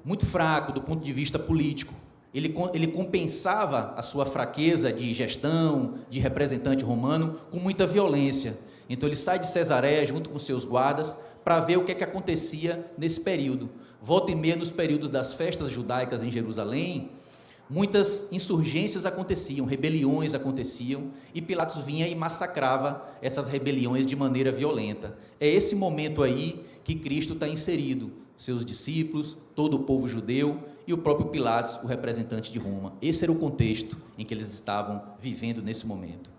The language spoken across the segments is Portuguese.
muito fraco do ponto de vista político. Ele compensava a sua fraqueza de gestão, de representante romano, com muita violência. Então ele sai de Cesareia junto com seus guardas para ver o que é que acontecia nesse período. Volta e meia, nos períodos das festas judaicas em Jerusalém, muitas insurgências aconteciam, rebeliões aconteciam, e Pilatos vinha e massacrava essas rebeliões de maneira violenta. É esse momento aí que Cristo está inserido, seus discípulos, todo o povo judeu e o próprio Pilatos, o representante de Roma. Esse era o contexto em que eles estavam vivendo nesse momento.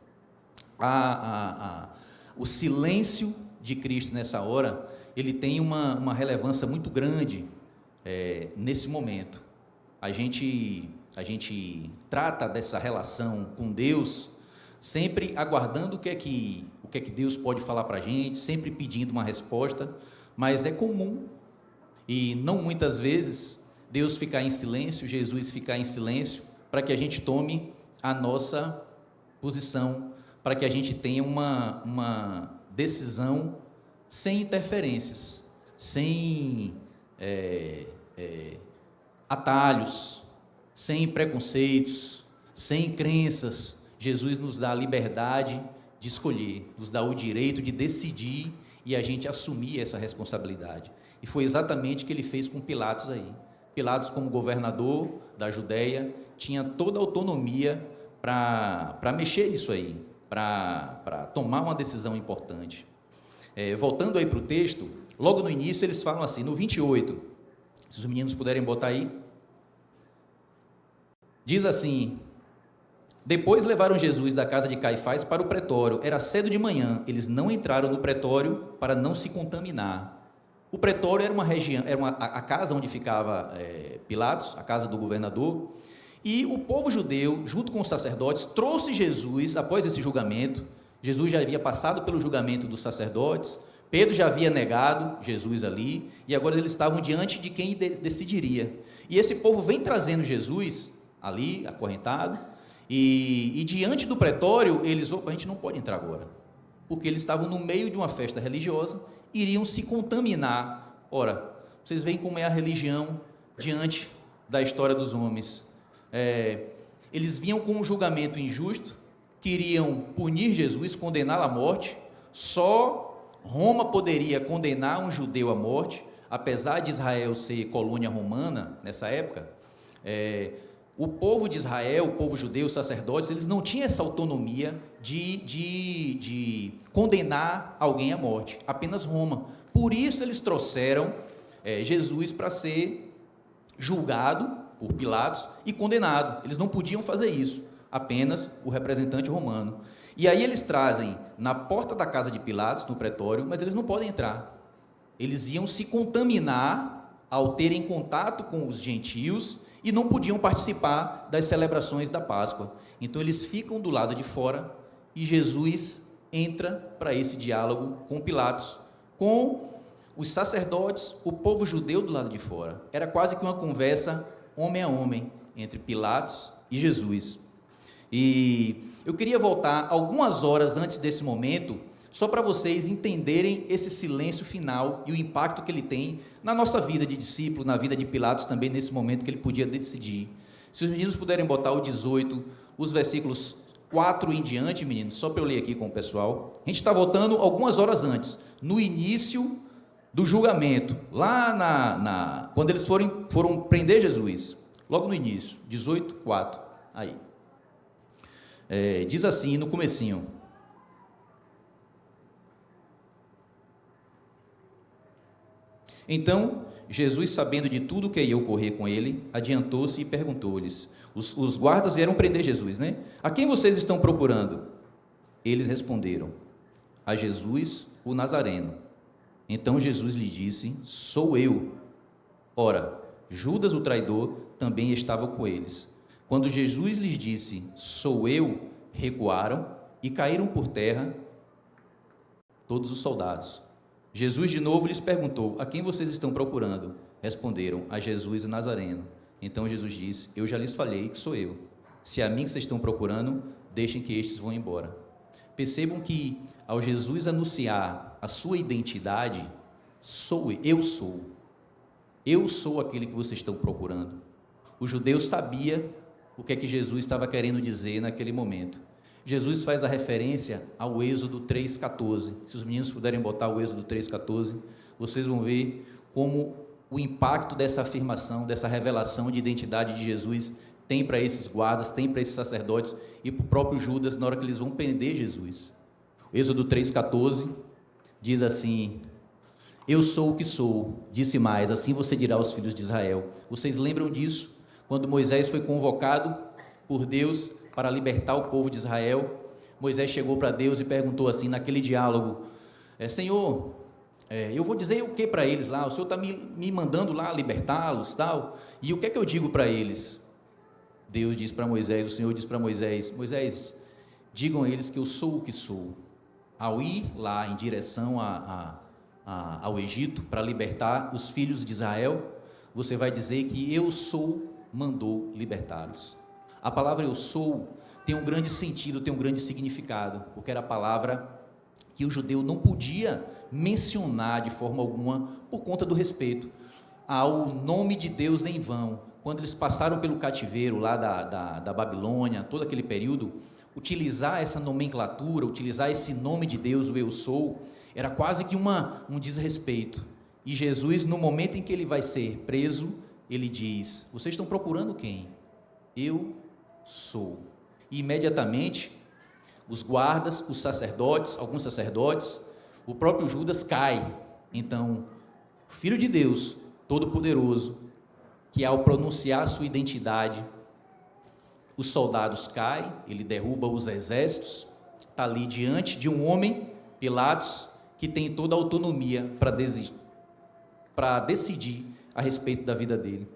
O silêncio de Cristo nessa hora, ele tem uma relevância muito grande nesse momento. A gente trata dessa relação com Deus sempre aguardando o que é que Deus pode falar para a gente, sempre pedindo uma resposta, mas é comum, e não muitas vezes, Deus ficar em silêncio, Jesus ficar em silêncio, para que a gente tome a nossa posição, para que a gente tenha uma decisão sem interferências, sem atalhos, sem preconceitos, sem crenças. Jesus nos dá a liberdade de escolher, nos dá o direito de decidir e a gente assumir essa responsabilidade. E foi exatamente o que ele fez com Pilatos aí. Pilatos, como governador da Judéia, tinha toda a autonomia para mexer nisso aí, para tomar uma decisão importante. Voltando aí para o texto, logo no início eles falam assim, no 28, se os meninos puderem botar aí, diz assim: depois levaram Jesus da casa de Caifás para o pretório, era cedo de manhã, eles não entraram no pretório para não se contaminar. O pretório era uma região, a casa onde ficava Pilatos, a casa do governador, e o povo judeu, junto com os sacerdotes, trouxe Jesus, após esse julgamento. Jesus já havia passado pelo julgamento dos sacerdotes, Pedro já havia negado Jesus ali, e agora eles estavam diante de quem decidiria. E esse povo vem trazendo Jesus ali, acorrentado, e diante do pretório, eles, a gente não pode entrar agora, porque eles estavam no meio de uma festa religiosa, iriam se contaminar. Ora, vocês veem como é a religião diante da história dos homens. Eles vinham com um julgamento injusto, queriam punir Jesus, condená-lo à morte. Só Roma poderia condenar um judeu à morte, apesar de Israel ser colônia romana nessa época. O povo de Israel, o povo judeu, os sacerdotes, eles não tinham essa autonomia de condenar alguém à morte, apenas Roma. Por isso eles trouxeram Jesus para ser julgado por Pilatos e condenado. Eles não podiam fazer isso, apenas o representante romano. E aí eles trazem na porta da casa de Pilatos, no pretório, mas eles não podem entrar. Eles iam se contaminar ao terem contato com os gentios e não podiam participar das celebrações da Páscoa. Então eles ficam do lado de fora e Jesus entra para esse diálogo com Pilatos, com os sacerdotes, o povo judeu do lado de fora. Era quase que uma conversa homem a homem entre Pilatos e Jesus. E eu queria voltar algumas horas antes desse momento, só para vocês entenderem esse silêncio final e o impacto que ele tem na nossa vida de discípulo, na vida de Pilatos também, nesse momento que ele podia decidir. Se os meninos puderem botar o 18, os versículos 4 em diante, meninos, só para eu ler aqui com o pessoal. A gente está voltando algumas horas antes, no início do julgamento, lá quando eles foram prender Jesus, logo no início, 18, 4, aí. Diz assim, no comecinho: então, Jesus, sabendo de tudo o que ia ocorrer com ele, adiantou-se e perguntou-lhes. Os guardas vieram prender Jesus, né? A quem vocês estão procurando? Eles responderam: a Jesus, o Nazareno. Então Jesus lhe disse: sou eu. Ora, Judas, o traidor, também estava com eles. Quando Jesus lhes disse: sou eu, recuaram e caíram por terra todos os soldados. Jesus de novo lhes perguntou: a quem vocês estão procurando? Responderam: a Jesus o Nazareno. Então Jesus disse: eu já lhes falei que sou eu. Se é a mim que vocês estão procurando, deixem que estes vão embora. Percebam que ao Jesus anunciar a sua identidade, eu sou. eu sou aquele que vocês estão procurando. Os judeus sabiam o que é que Jesus estava querendo dizer naquele momento. Jesus faz a referência ao Êxodo 3,14. Se os meninos puderem botar o Êxodo 3,14, vocês vão ver como o impacto dessa afirmação, dessa revelação de identidade de Jesus tem para esses guardas, tem para esses sacerdotes e para o próprio Judas na hora que eles vão prender Jesus. O Êxodo 3,14 diz assim: eu sou o que sou, disse mais, assim você dirá aos filhos de Israel. Vocês lembram disso? Quando Moisés foi convocado por Deus para libertar o povo de Israel, Moisés chegou para Deus e perguntou assim, naquele diálogo: Senhor, eu vou dizer o que para eles lá? O Senhor está me mandando lá libertá-los, tal, e o que é que eu digo para eles? Deus diz para Moisés, o Senhor diz para Moisés: Moisés, digam a eles que eu sou o que sou. Ao ir lá em direção ao Egito para libertar os filhos de Israel, você vai dizer que eu sou mandou libertá-los. A palavra eu sou tem um grande sentido, tem um grande significado, porque era a palavra que o judeu não podia mencionar de forma alguma por conta do respeito ao nome de Deus em vão. Quando eles passaram pelo cativeiro lá da Babilônia, todo aquele período, utilizar essa nomenclatura, utilizar esse nome de Deus, o eu sou, era quase que um desrespeito. E Jesus, no momento em que ele vai ser preso, ele diz: vocês estão procurando quem? Eu sou. E imediatamente os guardas, os sacerdotes, alguns sacerdotes, o próprio Judas cai. Então, o Filho de Deus, Todo-Poderoso, que ao pronunciar sua identidade, os soldados caem, ele derruba os exércitos, está ali diante de um homem, Pilatos, que tem toda a autonomia para decidir a respeito da vida dele.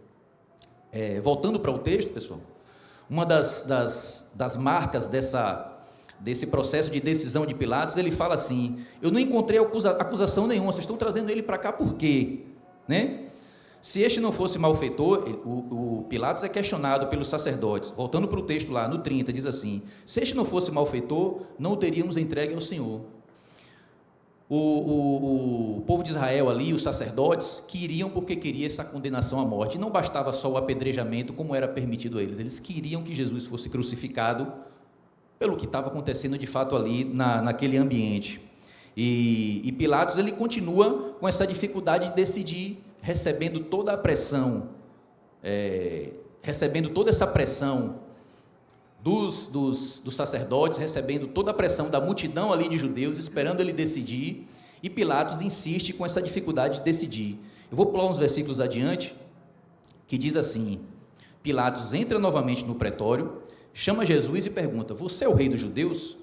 Voltando para o texto, pessoal, uma das marcas desse processo de decisão de Pilatos, ele fala assim: eu não encontrei acusação nenhuma, vocês estão trazendo ele para cá por quê? Né? Se este não fosse malfeitor, o Pilatos é questionado pelos sacerdotes. Voltando para o texto lá, no 30, diz assim: se este não fosse malfeitor, não o teríamos entregue ao Senhor. O povo de Israel ali, os sacerdotes, queriam porque queria essa condenação à morte. E não bastava só o apedrejamento, como era permitido a eles. Eles queriam que Jesus fosse crucificado pelo que estava acontecendo de fato ali naquele ambiente. E Pilatos, ele continua com essa dificuldade de decidir, recebendo toda a pressão, recebendo toda essa pressão dos sacerdotes, recebendo toda a pressão da multidão ali de judeus, esperando ele decidir, e Pilatos insiste com essa dificuldade de decidir. Eu vou pular uns versículos adiante, que diz assim: Pilatos entra novamente no pretório, chama Jesus e pergunta: você é o rei dos judeus?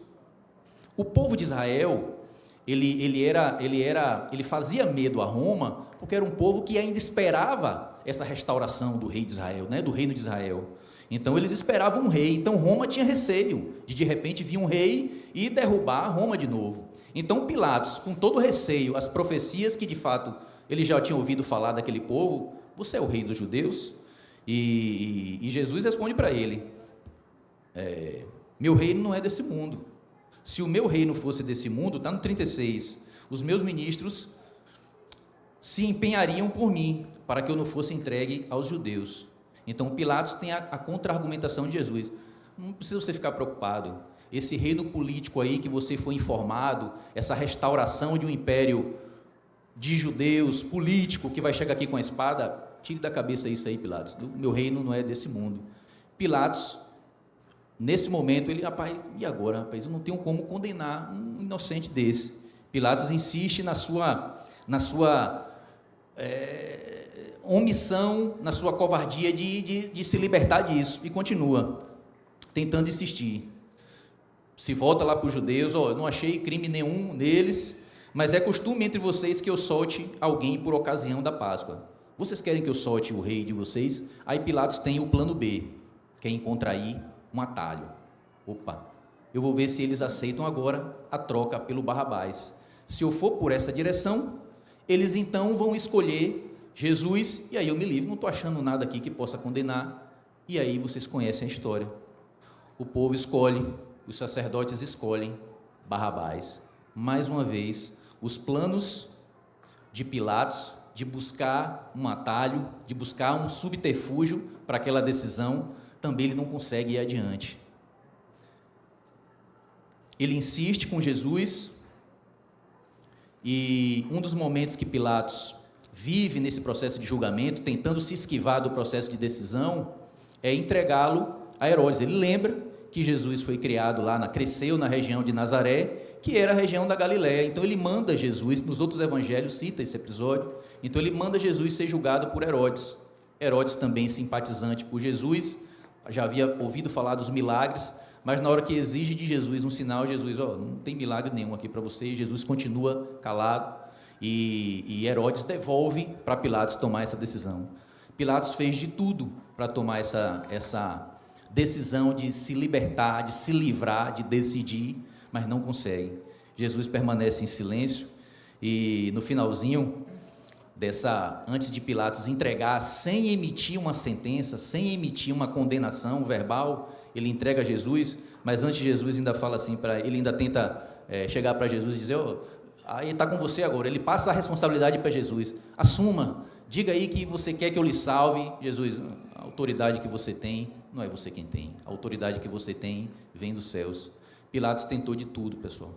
O povo de Israel, ele fazia medo a Roma, porque era um povo que ainda esperava essa restauração do rei de Israel, né, do reino de Israel. Então eles esperavam um rei. Então Roma tinha receio de repente vir um rei e derrubar Roma de novo. Então Pilatos, com todo receio, as profecias que de fato ele já tinha ouvido falar daquele povo: você é o rei dos judeus? E Jesus responde para ele: meu reino não é desse mundo. Se o meu reino fosse desse mundo, está no 36, os meus ministros se empenhariam por mim, para que eu não fosse entregue aos judeus. Então Pilatos tem a contra-argumentação de Jesus: não precisa você ficar preocupado, esse reino político aí que você foi informado, essa restauração de um império de judeus, político, que vai chegar aqui com a espada, tire da cabeça isso aí, Pilatos, o meu reino não é desse mundo. Pilatos, nesse momento, ele: rapaz, e agora, rapaz, eu não tenho como condenar um inocente desse. Pilatos insiste na sua omissão, na sua covardia de se libertar disso, e continua tentando insistir. Se volta lá para os judeus: eu não achei crime nenhum neles, mas é costume entre vocês que eu solte alguém por ocasião da Páscoa. Vocês querem que eu solte o rei de vocês? Aí Pilatos tem o plano B, quer encontrar aí um atalho. Opa, eu vou ver se eles aceitam agora a troca pelo Barrabás. Se eu for por essa direção, eles então vão escolher Jesus, e aí eu me livro, não estou achando nada aqui que possa condenar. E aí vocês conhecem a história. O povo escolhe, os sacerdotes escolhem Barrabás. Mais uma vez, os planos de Pilatos, de buscar um atalho, de buscar um subterfúgio para aquela decisão, também ele não consegue ir adiante. Ele insiste com Jesus, e um dos momentos que Pilatos vive nesse processo de julgamento, tentando se esquivar do processo de decisão, é entregá-lo a Herodes. Ele lembra que Jesus foi criado lá, cresceu na região de Nazaré, que era a região da Galiléia. Então ele manda Jesus, nos outros evangelhos cita esse episódio, então ele manda Jesus ser julgado por Herodes. Herodes também simpatizante por Jesus, já havia ouvido falar dos milagres, mas na hora que exige de Jesus um sinal, Jesus, não tem milagre nenhum aqui para você, e Jesus continua calado, e Herodes devolve para Pilatos tomar essa decisão. Pilatos fez de tudo para tomar essa decisão de se libertar, de se livrar, de decidir, mas não consegue. Jesus permanece em silêncio, e no finalzinho antes de Pilatos entregar, sem emitir uma sentença, sem emitir uma condenação verbal, ele entrega a Jesus, mas antes Jesus ainda fala assim para ele, ainda tenta chegar para Jesus e dizer, aí está com você agora. Ele passa a responsabilidade para Jesus, assuma, diga aí que você quer que eu lhe salve. Jesus, a autoridade que você tem, não é você quem tem, a autoridade que você tem vem dos céus. Pilatos tentou de tudo, pessoal,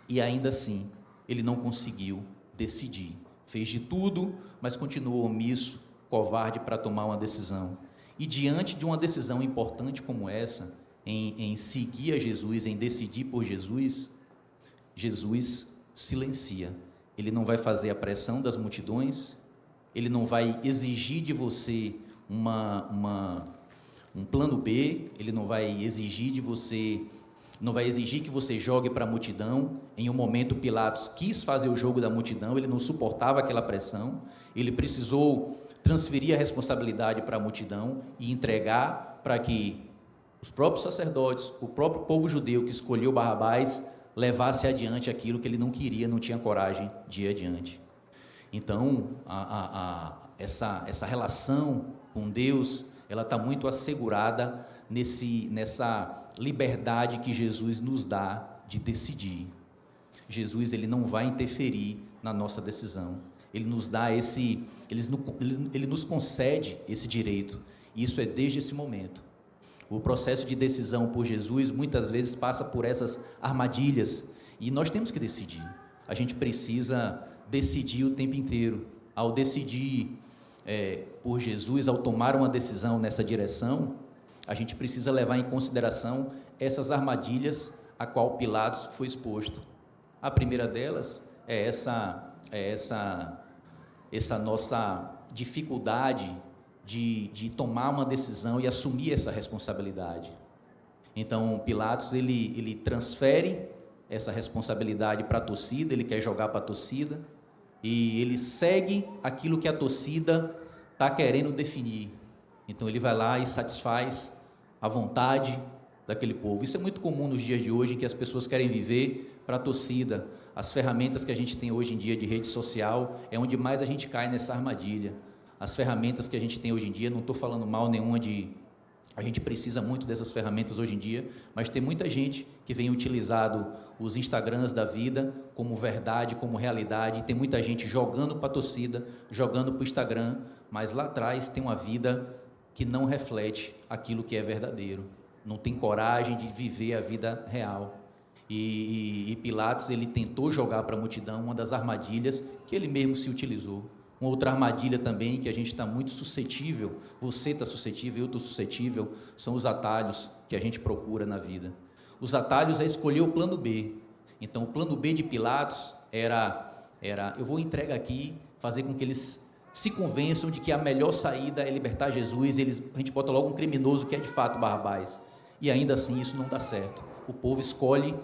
e ainda assim, ele não conseguiu decidir, fez de tudo, mas continuou omisso, covarde para tomar uma decisão. E diante de uma decisão importante como essa, em seguir a Jesus, em decidir por Jesus, Jesus silencia. Ele não vai fazer a pressão das multidões, ele não vai exigir de você um plano B, ele não vai exigir de você, não vai exigir que você jogue para a multidão. Em um momento Pilatos quis fazer o jogo da multidão, ele não suportava aquela pressão, ele precisou transferir a responsabilidade para a multidão e entregar para que os próprios sacerdotes, o próprio povo judeu que escolheu Barrabás, levasse adiante aquilo que ele não queria, não tinha coragem de ir adiante. Então, essa relação com Deus, ela está muito assegurada nessa liberdade que Jesus nos dá de decidir. Jesus, ele não vai interferir na nossa decisão. Ele nos dá ele nos concede esse direito. E isso é desde esse momento. O processo de decisão por Jesus muitas vezes passa por essas armadilhas, e nós temos que decidir. A gente precisa decidir o tempo inteiro. Ao decidir por Jesus, ao tomar uma decisão nessa direção, a gente precisa levar em consideração essas armadilhas a qual Pilatos foi exposto. A primeira delas é essa nossa dificuldade de tomar uma decisão e assumir essa responsabilidade. Então, Pilatos, ele transfere essa responsabilidade para a torcida, ele quer jogar para a torcida, e ele segue aquilo que a torcida está querendo definir. Então, ele vai lá e satisfaz a vontade daquele povo. Isso é muito comum nos dias de hoje, em que as pessoas querem viver para a torcida. As ferramentas que a gente tem hoje em dia de rede social é onde mais a gente cai nessa armadilha. As ferramentas que a gente tem hoje em dia, não estou falando mal nenhuma a gente precisa muito dessas ferramentas hoje em dia, mas tem muita gente que vem utilizado os Instagrams da vida como verdade, como realidade, tem muita gente jogando para a torcida, jogando para o Instagram, mas lá atrás tem uma vida que não reflete aquilo que é verdadeiro, não tem coragem de viver a vida real. E Pilatos, ele tentou jogar para a multidão uma das armadilhas que ele mesmo se utilizou. Uma outra armadilha também que a gente está muito suscetível, você está suscetível, eu estou suscetível, são os atalhos que a gente procura na vida. Os atalhos é escolher o plano B. Então, o plano B de Pilatos era eu vou entregar aqui, fazer com que eles se convençam de que a melhor saída é libertar Jesus, a gente bota logo um criminoso que é de fato Barrabás. E ainda assim isso não dá certo. O povo escolhe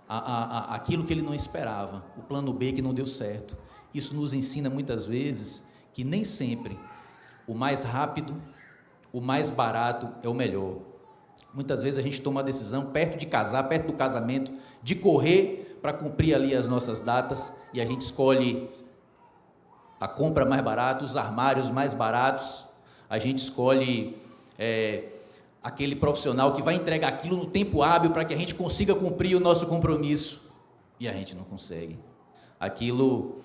aquilo que ele não esperava, o plano B que não deu certo. Isso nos ensina muitas vezes que nem sempre o mais rápido, o mais barato é o melhor. Muitas vezes a gente toma a decisão perto de casar, perto do casamento, de correr para cumprir ali as nossas datas, e a gente escolhe a compra mais barata, os armários mais baratos, a gente escolhe aquele profissional que vai entregar aquilo no tempo hábil para que a gente consiga cumprir o nosso compromisso, e a gente não consegue. Aquilo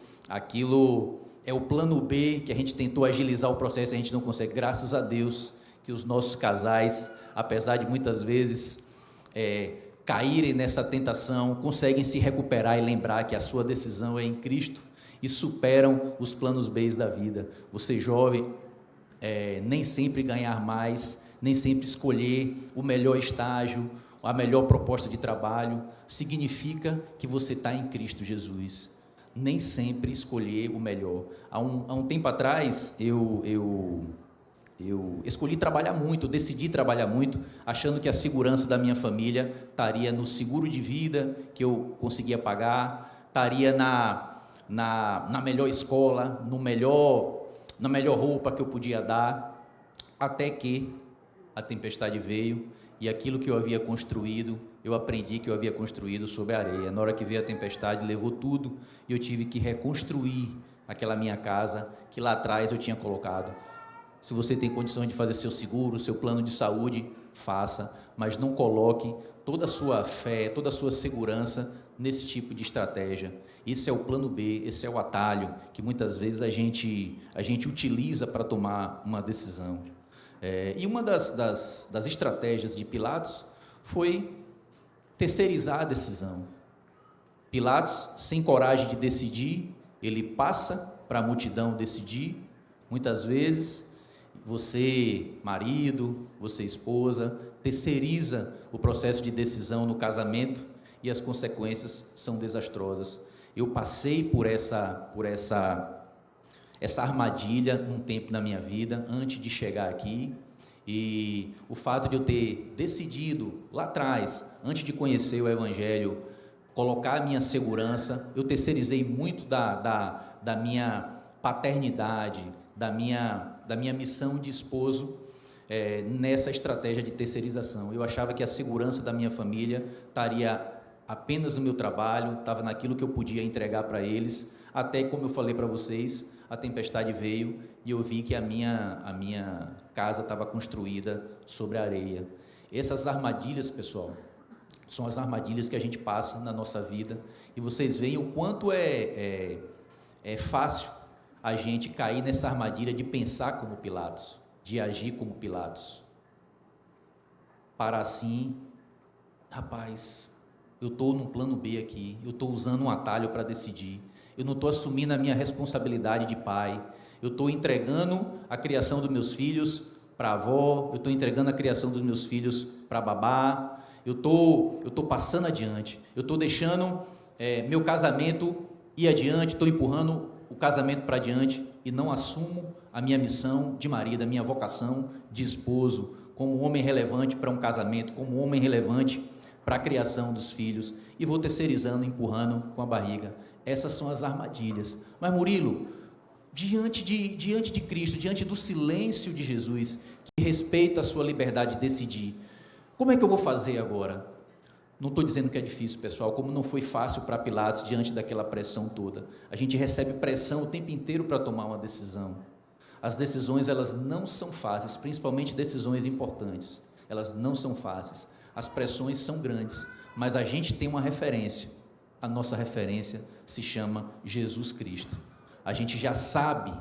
é o plano B, que a gente tentou agilizar o processo e a gente não consegue. Graças a Deus que os nossos casais, apesar de muitas vezes caírem nessa tentação, conseguem se recuperar e lembrar que a sua decisão é em Cristo e superam os planos B da vida. Você jovem, nem sempre ganhar mais, nem sempre escolher o melhor estágio, a melhor proposta de trabalho, significa que você está em Cristo Jesus. Nem sempre escolher o melhor. Há um tempo atrás, eu escolhi trabalhar muito, decidi trabalhar muito, achando que a segurança da minha família estaria no seguro de vida que eu conseguia pagar, estaria na melhor escola, na melhor roupa que eu podia dar, até que a tempestade veio e aquilo que eu havia construído, eu aprendi que eu havia construído sobre a areia. Na hora que veio a tempestade, levou tudo e eu tive que reconstruir aquela minha casa que lá atrás eu tinha colocado. Se você tem condições de fazer seu seguro, seu plano de saúde, faça, mas não coloque toda a sua fé, toda a sua segurança nesse tipo de estratégia. Esse é o plano B, esse é o atalho que muitas vezes a gente utiliza para tomar uma decisão. E uma das estratégias de Pilatos foi terceirizar a decisão. Pilatos, sem coragem de decidir, ele passa para a multidão decidir. Muitas vezes, você, marido, você, esposa, terceiriza o processo de decisão no casamento e as consequências são desastrosas. Eu passei por essa armadilha um tempo na minha vida, antes de chegar aqui, e o fato de eu ter decidido lá atrás, antes de conhecer o Evangelho, colocar a minha segurança, eu terceirizei muito da minha paternidade, da minha missão de esposo, nessa estratégia de terceirização. Eu achava que a segurança da minha família estaria apenas no meu trabalho, estava naquilo que eu podia entregar para eles, até, como eu falei para vocês, a tempestade veio e eu vi que a minha casa estava construída sobre a areia. Essas armadilhas, pessoal, são as armadilhas que a gente passa na nossa vida, e vocês veem o quanto é fácil a gente cair nessa armadilha de pensar como Pilatos, de agir como Pilatos, para assim, rapaz, eu estou num plano B aqui, eu estou usando um atalho para decidir, eu não estou assumindo a minha responsabilidade de pai, eu estou entregando a criação dos meus filhos para a avó, eu estou entregando a criação dos meus filhos para a babá, eu estou passando adiante, eu estou deixando meu casamento ir adiante, estou empurrando o casamento para adiante e não assumo a minha missão de marido, a minha vocação de esposo, como um homem relevante para um casamento, como um homem relevante para a criação dos filhos, e vou terceirizando, empurrando com a barriga. Essas são as armadilhas. Mas, Murilo, diante de Cristo, diante do silêncio de Jesus, que respeita a sua liberdade de decidir, como é que eu vou fazer agora? Não estou dizendo que é difícil, pessoal, como não foi fácil para Pilatos diante daquela pressão toda. A gente recebe pressão o tempo inteiro para tomar uma decisão. As decisões, elas não são fáceis, principalmente decisões importantes. Elas não são fáceis. As pressões são grandes, mas a gente tem uma referência. A nossa referência se chama Jesus Cristo. A gente já sabe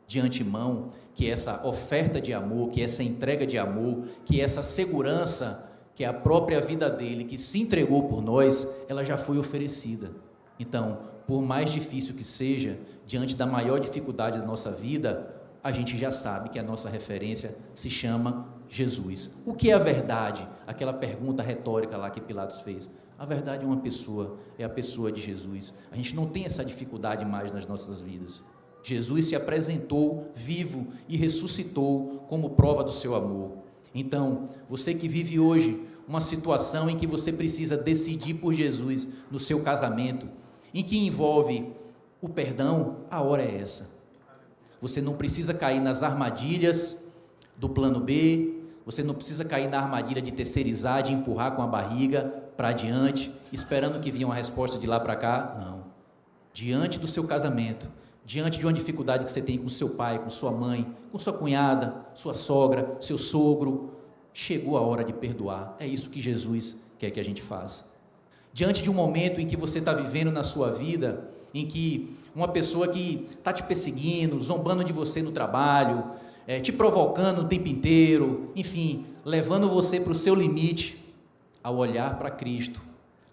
de antemão que essa oferta de amor, que essa entrega de amor, que essa segurança, que é a própria vida dele, que se entregou por nós, ela já foi oferecida. Então, por mais difícil que seja, diante da maior dificuldade da nossa vida, a gente já sabe que a nossa referência se chama Jesus. O que é a verdade? Aquela pergunta retórica lá que Pilatos fez. A verdade é uma pessoa, é a pessoa de Jesus. A gente não tem essa dificuldade mais nas nossas vidas. Jesus se apresentou vivo e ressuscitou como prova do seu amor. Então, você que vive hoje uma situação em que você precisa decidir por Jesus no seu casamento, em que envolve o perdão, a hora é essa. Você não precisa cair nas armadilhas do plano B, você não precisa cair na armadilha de terceirizar, de empurrar com a barriga para adiante, esperando que venha uma resposta de lá para cá. Não. Diante do seu casamento, diante de uma dificuldade que você tem com seu pai, com sua mãe, com sua cunhada, sua sogra, seu sogro, chegou a hora de perdoar. É isso que Jesus quer que a gente faça. diante de um momento em que você está vivendo na sua vida, em que uma pessoa que está te perseguindo, zombando de você no trabalho, te provocando o tempo inteiro, enfim, levando você para o seu limite, ao olhar para Cristo,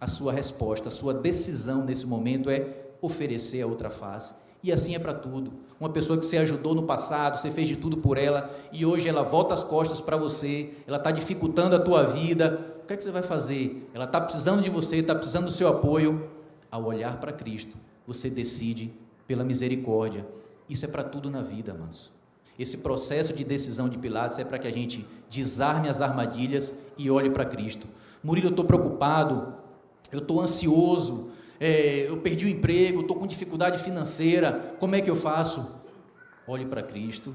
a sua resposta, a sua decisão nesse momento é oferecer a outra face. E assim é para tudo. Uma pessoa que você ajudou no passado, você fez de tudo por ela, e hoje ela volta as costas para você, ela está dificultando a tua vida, o que é que você vai fazer? Ela está precisando de você, está precisando do seu apoio. Ao olhar para Cristo, você decide pela misericórdia. Isso é para tudo na vida, amados. Esse processo de decisão de Pilatos é para que a gente desarme as armadilhas e olhe para Cristo. Murilo, eu estou preocupado, eu estou ansioso, eu perdi o emprego, estou com dificuldade financeira, como é que eu faço? Olhe para Cristo,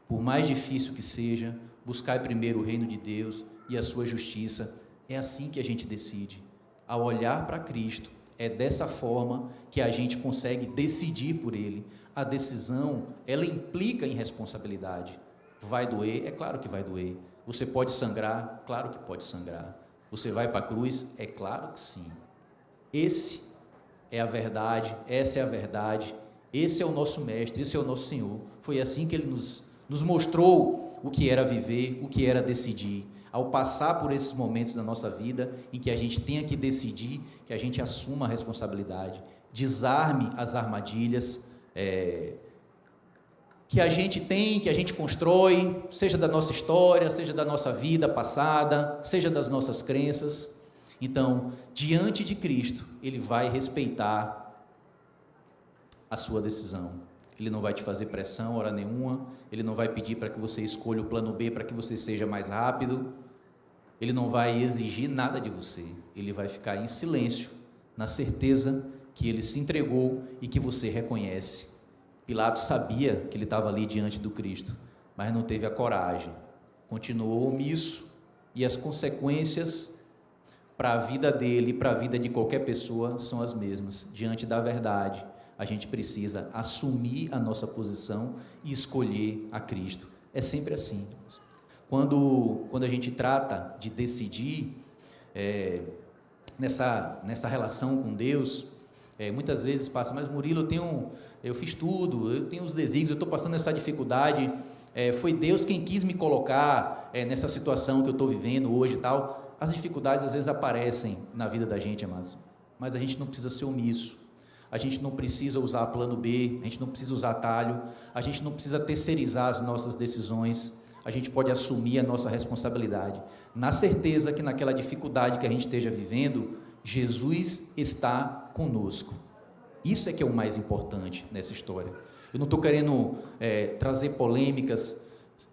por mais difícil que seja, buscai primeiro o reino de Deus e a sua justiça. É assim que a gente decide, ao olhar para Cristo. É dessa forma que a gente consegue decidir por Ele. A decisão, ela implica em responsabilidade. Vai doer? É claro que vai doer. Você pode sangrar? Claro que pode sangrar. Você vai para a cruz? É claro que sim. Esse é a verdade, essa é a verdade, esse é o nosso Mestre, esse é o nosso Senhor. Foi assim que Ele nos mostrou o que era viver, o que era decidir. Ao passar por esses momentos da nossa vida, em que a gente tenha que decidir, que a gente assuma a responsabilidade, desarme as armadilhas que a gente tem, que a gente constrói, seja da nossa história, seja da nossa vida passada, seja das nossas crenças. Então, diante de Cristo, Ele vai respeitar a sua decisão. Ele não vai te fazer pressão, hora nenhuma. Ele não vai pedir para que você escolha o plano B, para que você seja mais rápido. Ele não vai exigir nada de você. Ele vai ficar em silêncio, na certeza que Ele se entregou e que você reconhece. Pilatos sabia que ele estava ali diante do Cristo, mas não teve a coragem. Continuou omisso, e as consequências para a vida dele e para a vida de qualquer pessoa são as mesmas. Diante da verdade, a gente precisa assumir a nossa posição e escolher a Cristo. É sempre assim. Quando a gente trata de decidir nessa relação com Deus, muitas vezes passa, mas Murilo, eu fiz tudo, eu tenho os desígnios, eu estou passando essa dificuldade, foi Deus quem quis me colocar nessa situação que eu estou vivendo hoje e tal. As dificuldades às vezes aparecem na vida da gente, amados, mas a gente não precisa ser omisso, a gente não precisa usar plano B, a gente não precisa usar atalho, a gente não precisa terceirizar as nossas decisões, a gente pode assumir a nossa responsabilidade, na certeza que naquela dificuldade que a gente esteja vivendo, Jesus está conosco. Isso é que é o mais importante nessa história. Eu não estou querendo trazer polêmicas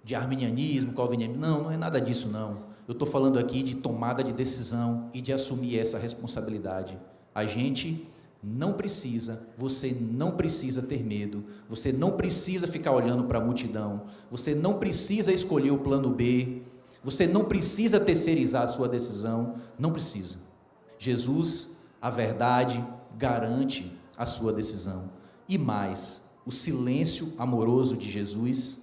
de arminianismo, calvinismo, não é nada disso não. Eu estou falando aqui de tomada de decisão e de assumir essa responsabilidade. A gente não precisa, você não precisa ter medo, você não precisa ficar olhando para a multidão, você não precisa escolher o plano B, você não precisa terceirizar a sua decisão, não precisa. Jesus, a verdade, garante a sua decisão. E mais, o silêncio amoroso de Jesus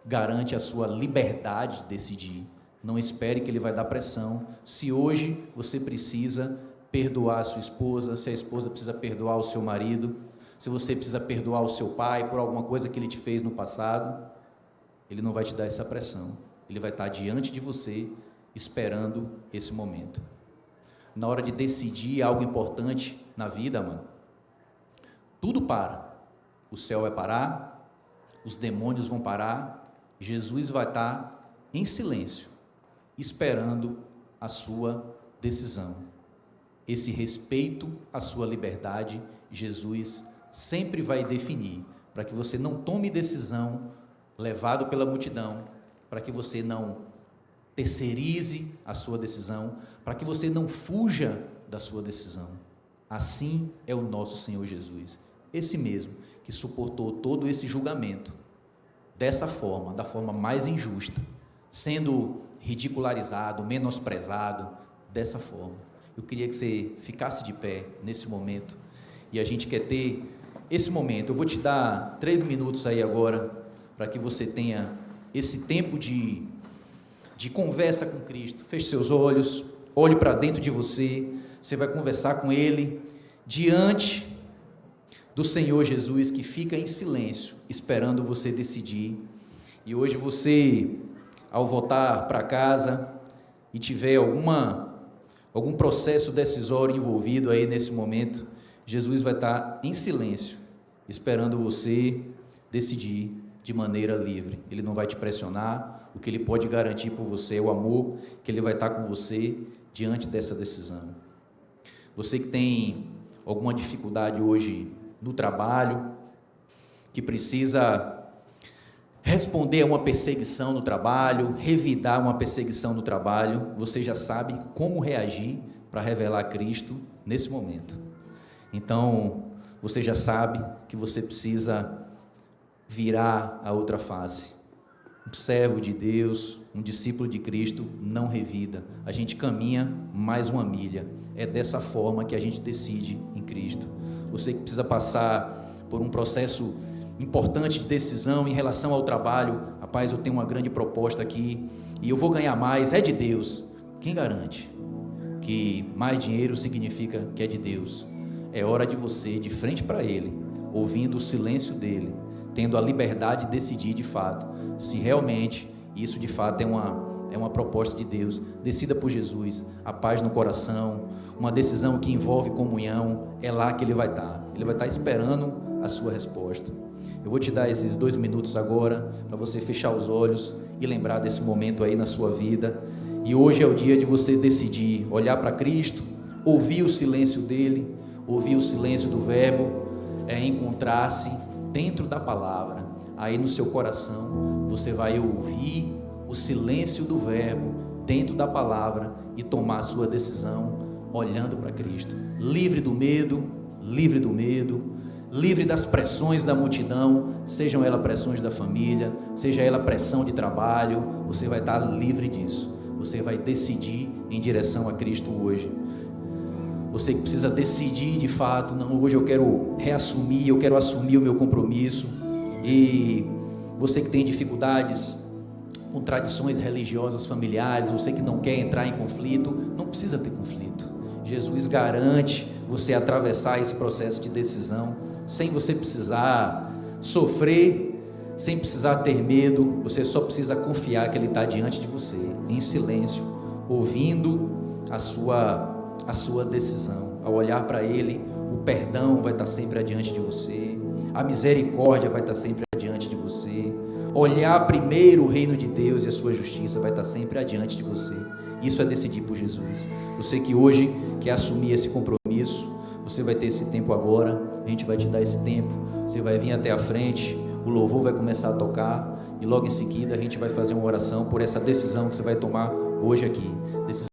garante a sua liberdade de decidir. Não espere que Ele vai dar pressão. Se hoje você precisa perdoar a sua esposa, se a esposa precisa perdoar o seu marido, se você precisa perdoar o seu pai por alguma coisa que ele te fez no passado, Ele não vai te dar essa pressão. Ele vai estar diante de você, esperando esse momento. Na hora de decidir algo importante na vida, mano, tudo para. O céu vai parar, os demônios vão parar, Jesus vai estar em silêncio, esperando a sua decisão. Esse respeito à sua liberdade, Jesus sempre vai definir, para que você não tome decisão levado pela multidão, para que você não terceirize a sua decisão, para que você não fuja da sua decisão. Assim é o nosso Senhor Jesus, esse mesmo que suportou todo esse julgamento, dessa forma, da forma mais injusta, sendo ridicularizado, menosprezado, dessa forma. Eu queria que você ficasse de pé nesse momento, e a gente quer ter esse momento. Eu vou te dar 3 minutos aí agora, para que você tenha esse tempo de conversa com Cristo. Feche seus olhos, olhe para dentro de você, Você vai conversar com Ele diante do Senhor Jesus, que fica em silêncio, esperando você decidir. E hoje você, ao voltar para casa e tiver algum processo decisório envolvido aí nesse momento, Jesus vai estar em silêncio, esperando você decidir de maneira livre. Ele não vai te pressionar. O que Ele pode garantir por você é o amor que Ele vai estar com você diante dessa decisão. Você que tem alguma dificuldade hoje no trabalho, que precisa responder a uma perseguição no trabalho, revidar uma perseguição no trabalho, você já sabe como reagir para revelar Cristo nesse momento. Então, você já sabe que você precisa virar a outra face. Um servo de Deus, um discípulo de Cristo, não revida. A gente caminha mais uma milha. É dessa forma que a gente decide em Cristo. Você que precisa passar por um processo importante de decisão em relação ao trabalho, rapaz, eu tenho uma grande proposta aqui e eu vou ganhar mais, é de Deus. Quem garante que mais dinheiro significa que é de Deus? É hora de você, de frente para Ele, ouvindo o silêncio dEle, tendo a liberdade de decidir de fato, se realmente isso de fato é uma proposta de Deus. Decida por Jesus, a paz no coração, uma decisão que envolve comunhão, é lá que Ele vai estar. Ele vai estar esperando a sua resposta. Eu vou te dar esses 2 minutos agora, para você fechar os olhos e lembrar desse momento aí na sua vida. E hoje é o dia de você decidir, olhar para Cristo, ouvir o silêncio dEle, ouvir o silêncio do Verbo, encontrar-se dentro da palavra. Aí no seu coração você vai ouvir o silêncio do Verbo dentro da palavra e tomar a sua decisão olhando para Cristo, livre do medo, livre das pressões da multidão, sejam elas pressões da família, seja ela pressão de trabalho. Você vai estar livre disso. Você vai decidir em direção a Cristo hoje. Você que precisa decidir de fato, não, hoje eu quero reassumir, eu quero assumir o meu compromisso. E você que tem dificuldades com tradições religiosas familiares, você que não quer entrar em conflito, não precisa ter conflito. Jesus garante você atravessar esse processo de decisão, sem você precisar sofrer, sem precisar ter medo. Você só precisa confiar que Ele está diante de você, em silêncio, ouvindo a sua decisão. Ao olhar para Ele, o perdão vai estar sempre adiante de você, a misericórdia vai estar sempre adiante de você. Olhar primeiro o reino de Deus e a sua justiça vai estar sempre adiante de você. Isso é decidir por Jesus. Você que hoje quer assumir esse compromisso, você vai ter esse tempo agora. A gente vai te dar esse tempo. Você vai vir até a frente, o louvor vai começar a tocar e logo em seguida a gente vai fazer uma oração por essa decisão que você vai tomar hoje aqui.